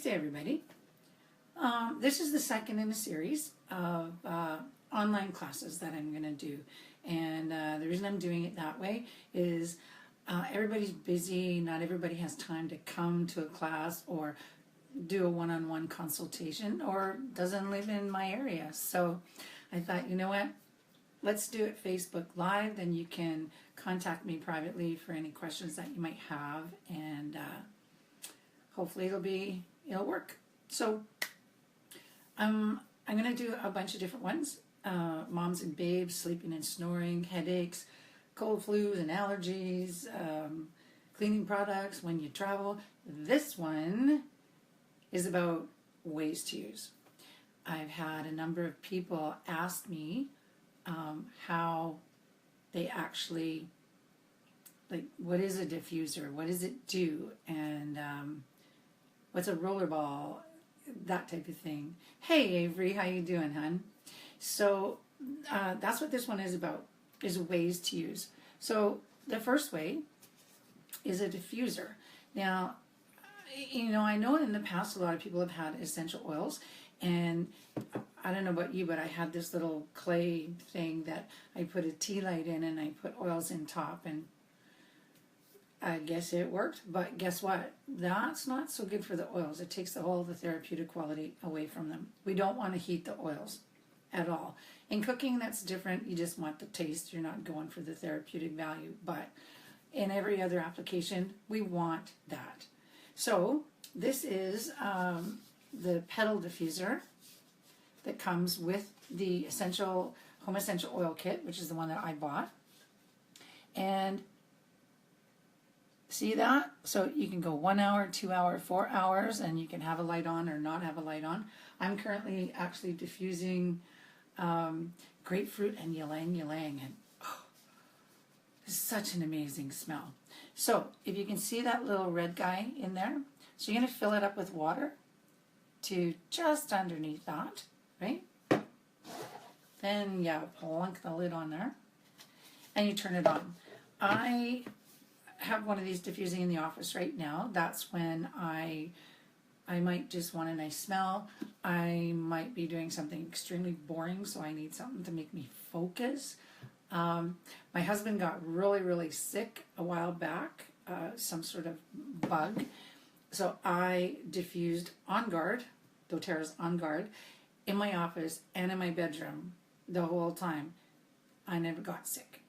Namaste, everybody. This is the second in a series of online classes that I'm going to do. And the reason I'm doing it that way is everybody's busy. Not everybody has time to come to a class or do a one-on-one consultation or doesn't live in my area. So I thought, you know what? Let's do it Facebook Live. Then you can contact me privately for any questions that you might have. And hopefully it'll work. So I'm going to do a bunch of different ones. Moms and babes, sleeping and snoring, headaches, cold flus and allergies, cleaning products when you travel. This one is about ways to use. I've had a number of people ask me how they actually, like, what is a diffuser? What does it do? And what's a rollerball? That type of thing. Hey Avery, how you doing, hun? So that's what this one is about, is ways to use. So the first way is a diffuser. Now, you know, I know in the past a lot of people have had essential oils, and I don't know about you, but I had this little clay thing that I put a tea light in and I put oils in top, and I guess it worked, but guess what? That's not so good for the oils. It takes all the therapeutic quality away from them. We don't want to heat the oils at all. In cooking, that's different. You just want the taste. You're not going for the therapeutic value. But in every other application, we want that. So this is the pedal diffuser that comes with the home essential oil kit, which is the one that I bought. And see that? So you can go 1 hour, 2 hour, 4 hours, and you can have a light on or not have a light on. I'm currently actually diffusing grapefruit and ylang ylang, and it's such an amazing smell. So if you can see that little red guy in there, so you're going to fill it up with water to just underneath that, right? Then you plunk the lid on there, and you turn it on. I have one of these diffusing in the office right now. That's when I might just want a nice smell. I might be doing something extremely boring, so I need something to make me focus. My husband got really sick a while back, some sort of bug. So I diffused On Guard, DoTERRA's On Guard, in my office and in my bedroom the whole time. I never got sick.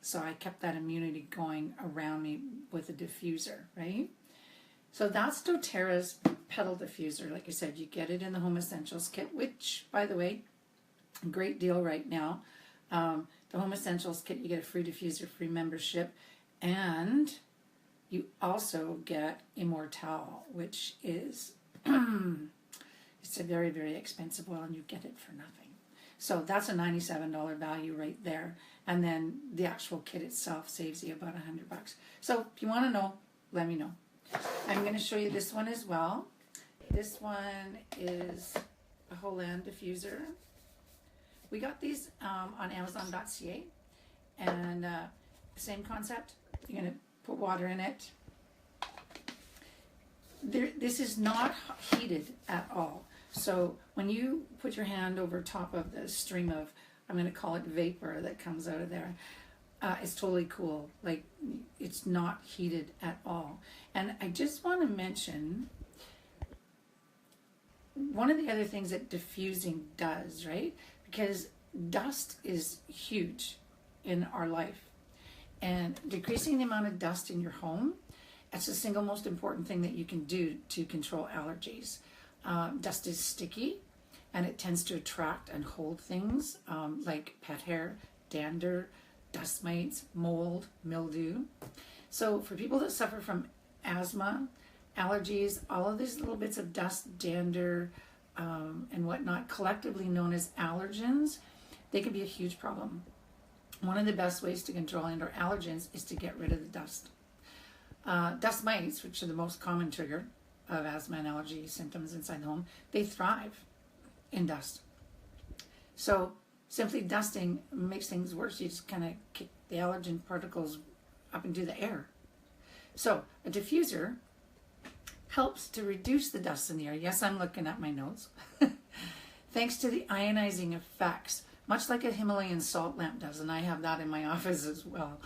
So I kept that immunity going around me with a diffuser, right? So that's doTERRA's pedal diffuser. Like I said, you get it in the Home Essentials kit, which, by the way, great deal right now. The Home Essentials kit, you get a free diffuser, free membership, and you also get Immortelle, which is it's a very expensive oil, and you get it for nothing. So that's a $97 value right there. And then the actual kit itself saves you about $100. So if you want to know, let me know. I'm going to show you this one as well. This one is a Holland diffuser. We got these on Amazon.ca, and same concept. You're going to put water in it. This is not heated at all. So when you put your hand over top of the stream of, I'm going to call it vapor that comes out of there, it's totally cool. Like, it's not heated at all. And I just want to mention one of the other things that diffusing does, right? Because dust is huge in our life. And decreasing the amount of dust in your home, that's the single most important thing that you can do to control allergies. Dust is sticky, and it tends to attract and hold things like pet hair, dander, dust mites, mold, mildew. So for people that suffer from asthma, allergies, all of these little bits of dust, dander, and whatnot, collectively known as allergens, they can be a huge problem. One of the best ways to control indoor allergens is to get rid of the dust. Dust mites, which are the most common trigger of asthma and allergy symptoms inside the home, they thrive in dust. So simply dusting makes things worse. You just kind of kick the allergen particles up into the air. So a diffuser helps to reduce the dust in the air. Yes, I'm looking at my notes. Thanks to the ionizing effects, much like a Himalayan salt lamp does, and I have that in my office as well.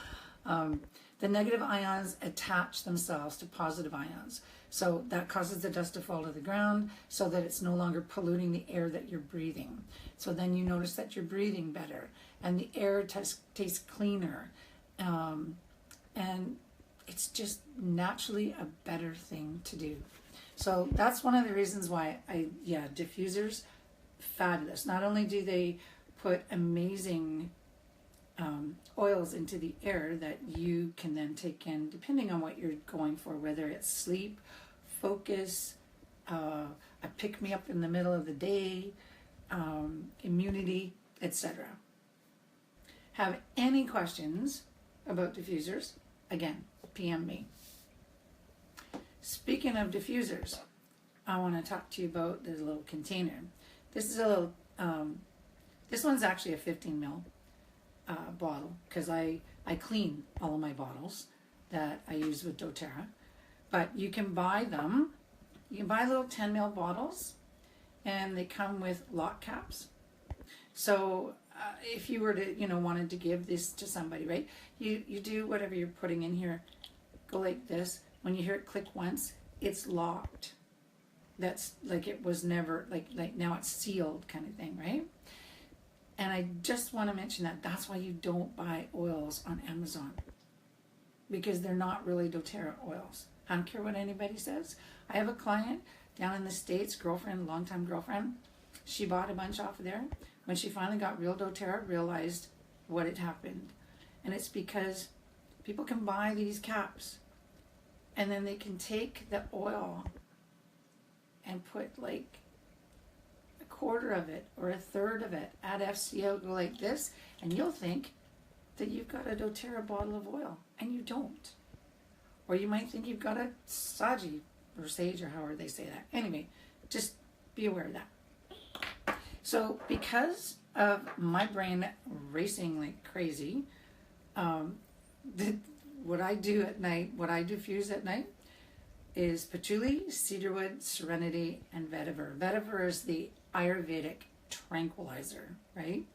The negative ions attach themselves to positive ions. So that causes the dust to fall to the ground so that it's no longer polluting the air that you're breathing. So then you notice that you're breathing better and the air tastes cleaner. And it's just naturally a better thing to do. So that's one of the reasons why diffusers, fabulous. Not only do they put amazing oils into the air that you can then take in depending on what you're going for, whether it's sleep, focus, a pick-me-up in the middle of the day, immunity, etc. Have any questions about diffusers? Again, PM me. Speaking of diffusers, I want to talk to you about this little container. This is a little, this one's actually a 15 ml bottle, because I clean all of my bottles that I use with doTERRA. But you can buy them. You can buy little 10 ml bottles, and they come with lock caps. So if you were to, wanted to give this to somebody, right? You do whatever you're putting in here. Go like this. When you hear it click once, it's locked. That's like it was never, like now it's sealed kind of thing, right? And I just want to mention that that's why you don't buy oils on Amazon, because they're not really doTERRA oils. I don't care what anybody says. I have a client down in the States, girlfriend, longtime girlfriend. She bought a bunch off of there. When she finally got real doTERRA, realized what had happened. And it's because people can buy these caps and then they can take the oil and put like a quarter of it or a third of it, add FCO, go like this, and you'll think that you've got a doTERRA bottle of oil, and you don't. Or you might think you've got a Saji or Sage or however they say that. Anyway, just be aware of that. So because of my brain racing like crazy, what I do at night, what I diffuse at night is patchouli, cedarwood, serenity, and vetiver. Vetiver is the Ayurvedic tranquilizer, right?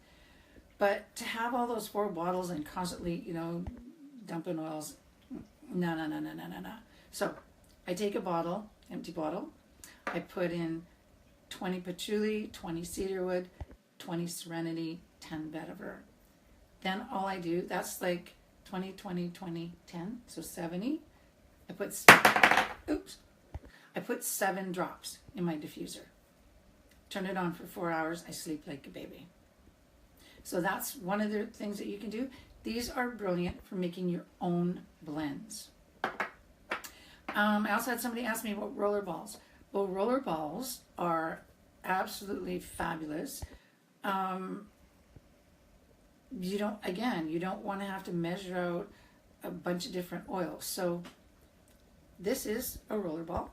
But to have all those 4 bottles and constantly, dumping oils, no. So I take a bottle, empty bottle, I put in 20 patchouli, 20 cedarwood, 20 serenity, 10 vetiver. Then all I do, that's like 20, 20, 20, 10, so 70. I put 7 drops in my diffuser. Turn it on for 4 hours, I sleep like a baby. So that's one of the things that you can do. These are brilliant for making your own blends. I also had somebody ask me about rollerballs. Well, rollerballs are absolutely fabulous. You don't want to have to measure out a bunch of different oils. So this is a rollerball.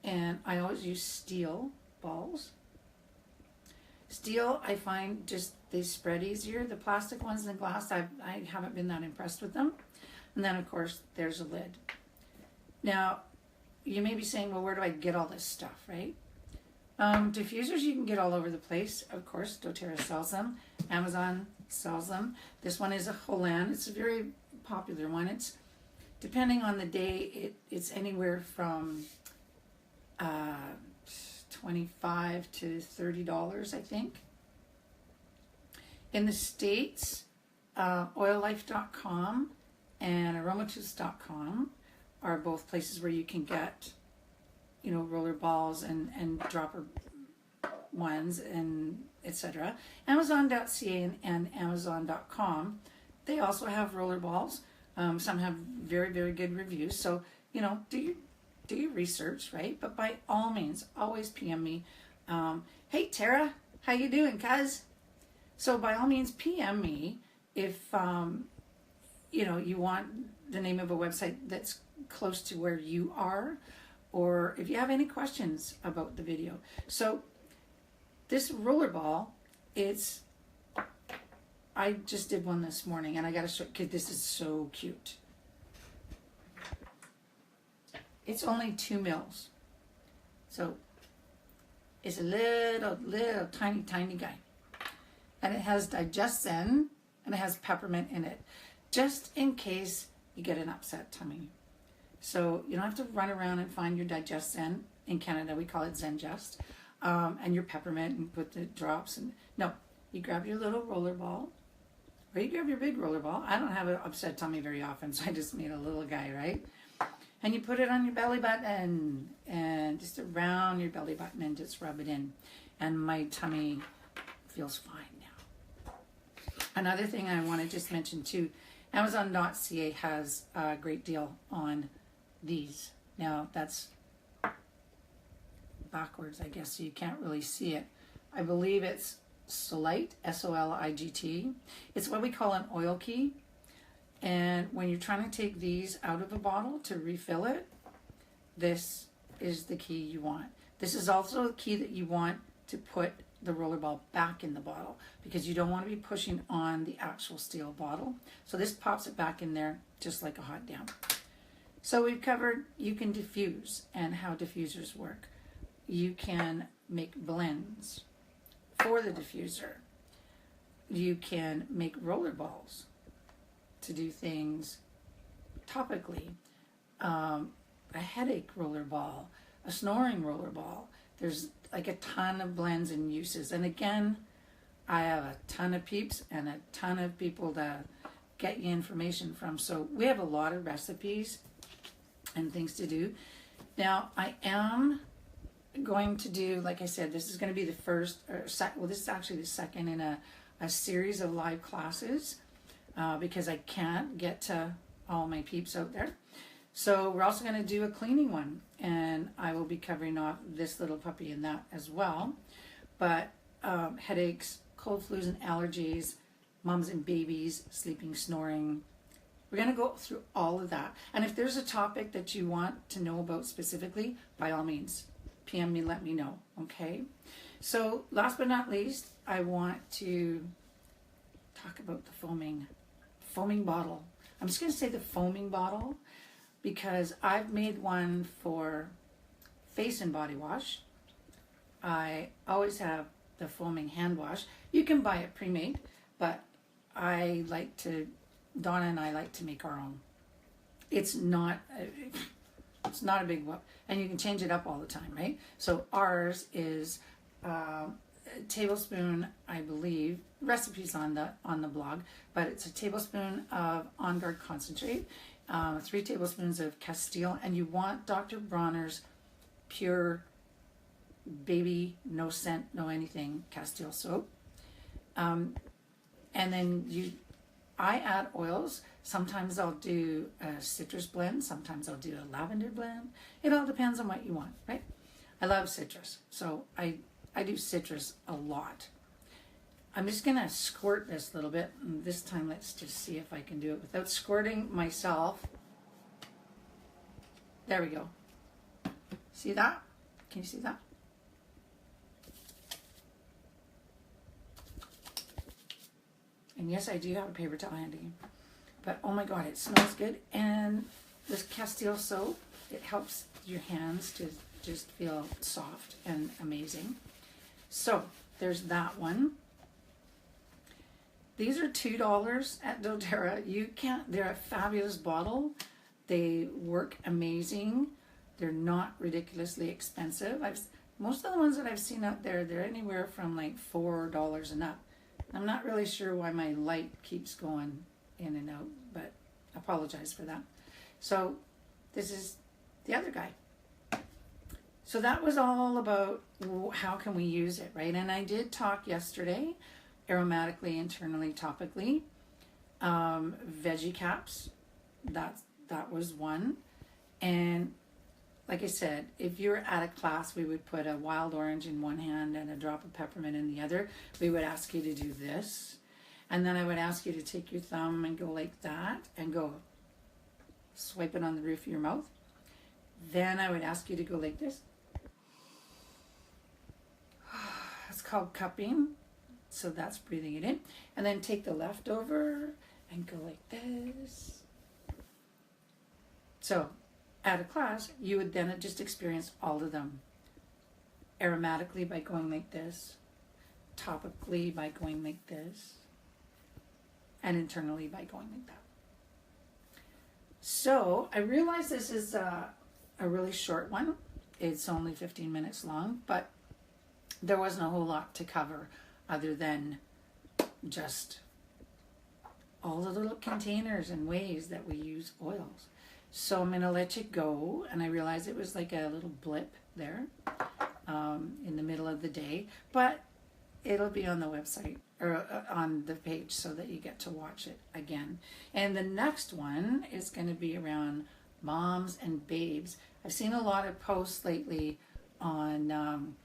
And I always use steel balls. Steel, I find just they spread easier. The plastic ones and the glass, I haven't been that impressed with them. And then, of course, there's a lid. Now, you may be saying, well, where do I get all this stuff, right? Diffusers you can get all over the place. Of course, doTERRA sells them. Amazon sells them. This one is a Holland. It's a very popular one. It's, depending on the day, it's anywhere from $25 to $30, I think. In the States, oillife.com and aromatools.com are both places where you can get, roller balls and dropper ones and etc. Amazon.ca and Amazon.com, they also have roller balls. Some have very, very good reviews. So, do your research, right? But by all means, always PM me. Hey, Tara, how you doing, cuz? So by all means, PM me if, you want the name of a website that's close to where you are, or if you have any questions about the video. So this rollerball, I just did one this morning, and I got to show, because this is so cute. It's only 2 mils. So it's a little tiny guy. And it has digestin and it has peppermint in it, just in case you get an upset tummy. So you don't have to run around and find your digestin. In Canada, we call it Zengest, and your peppermint and put the drops. And no, you grab your little rollerball, or you grab your big rollerball. I don't have an upset tummy very often, so I just made a little guy, right? And you put it on your belly button, and just around your belly button, and just rub it in. And my tummy feels fine now. Another thing I want to just mention too, Amazon.ca has a great deal on these. Now that's backwards, I guess, so you can't really see it. I believe it's Soligt, S-O-L-I-G-T. It's what we call an oil key. And when you're trying to take these out of a bottle to refill it, this is the key you want. This is also the key that you want to put the rollerball back in the bottle, because you don't want to be pushing on the actual steel bottle. So this pops it back in there just like a hot damn. So we've covered you can diffuse and how diffusers work. You can make blends for the diffuser. You can make rollerballs to do things topically. A headache rollerball, a snoring rollerball. There's like a ton of blends and uses. And again, I have a ton of peeps and a ton of people to get you information from. So we have a lot of recipes and things to do. Now, I am going to do, like I said, this is going to be the first, well, this is actually the second in a series of live classes, because I can't get to all my peeps out there. So we're also going to do a cleaning one, and I will be covering off this little puppy in that as well. But headaches, cold, flus, and allergies, moms and babies, sleeping, snoring. We're going to go through all of that. And if there's a topic that you want to know about specifically, by all means, PM me, let me know, okay? So last but not least, I want to talk about the foaming bottle. I'm just going to say the foaming bottle, because I've made one for face and body wash. I always have the foaming hand wash. You can buy it pre-made, but I like to, Donna and I like to make our own. It's not a big whoop, and you can change it up all the time, right? So ours is a tablespoon, I believe, recipes on the blog, but it's a tablespoon of On Guard concentrate, 3 tablespoons of Castile, and you want Dr. Bronner's pure baby, no scent, no anything Castile soap. And then I add oils. Sometimes I'll do a citrus blend. Sometimes I'll do a lavender blend. It all depends on what you want, right? I love citrus, so I do citrus a lot. I'm just going to squirt this a little bit. And this time, let's just see if I can do it without squirting myself. There we go. See that? Can you see that? And yes, I do have a paper towel handy. But oh my God, it smells good. And this Castile soap, it helps your hands to just feel soft and amazing. So there's that one. These are $2 at doTERRA. They're a fabulous bottle. They work amazing. They're not ridiculously expensive. Most of the ones that I've seen out there, they're anywhere from like $4 and up. I'm not really sure why my light keeps going in and out, but I apologize for that. So this is the other guy. So that was all about how can we use it, right? And I did talk yesterday, aromatically, internally, topically. Veggie caps, that was one. And like I said, if you're at a class, we would put a wild orange in one hand and a drop of peppermint in the other. We would ask you to do this. And then I would ask you to take your thumb and go like that and go swipe it on the roof of your mouth. Then I would ask you to go like this. It's called cupping. So that's breathing it in. And then take the leftover and go like this. So at a class, you would then just experience all of them aromatically by going like this, topically by going like this, and internally by going like that. So I realize this is a really short one. It's only 15 minutes long, but there wasn't a whole lot to cover other than just all the little containers and ways that we use oils. So I'm going to let you go, and I realized it was like a little blip there in the middle of the day, but it'll be on the website or on the page so that you get to watch it again. And the next one is going to be around moms and babes. I've seen a lot of posts lately on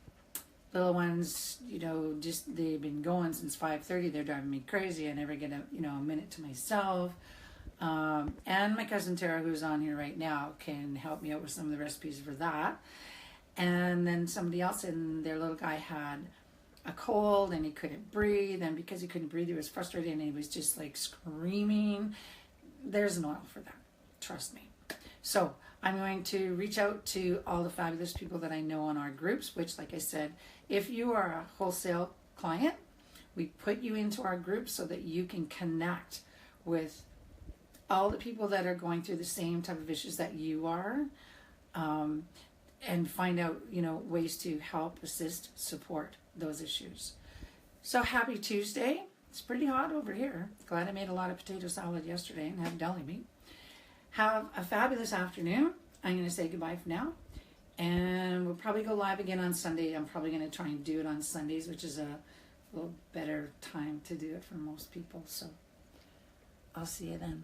little ones, you know, just they've been going since 5:30. They're driving me crazy. I never get a minute to myself. And my cousin Tara, who's on here right now, can help me out with some of the recipes for that. And then somebody else, and their little guy had a cold and he couldn't breathe, and because he couldn't breathe, he was frustrated and he was just like screaming. There's an oil for that, trust me. So I'm going to reach out to all the fabulous people that I know on our groups, which, like I said, if you are a wholesale client, we put you into our group so that you can connect with all the people that are going through the same type of issues that you are, and find out, you know, ways to help, assist, support those issues. So happy Tuesday. It's pretty hot over here. Glad I made a lot of potato salad yesterday and had deli meat. Have a fabulous afternoon. I'm going to say goodbye for now. And we'll probably go live again on Sunday. I'm probably going to try and do it on Sundays, which is a little better time to do it for most people. So I'll see you then.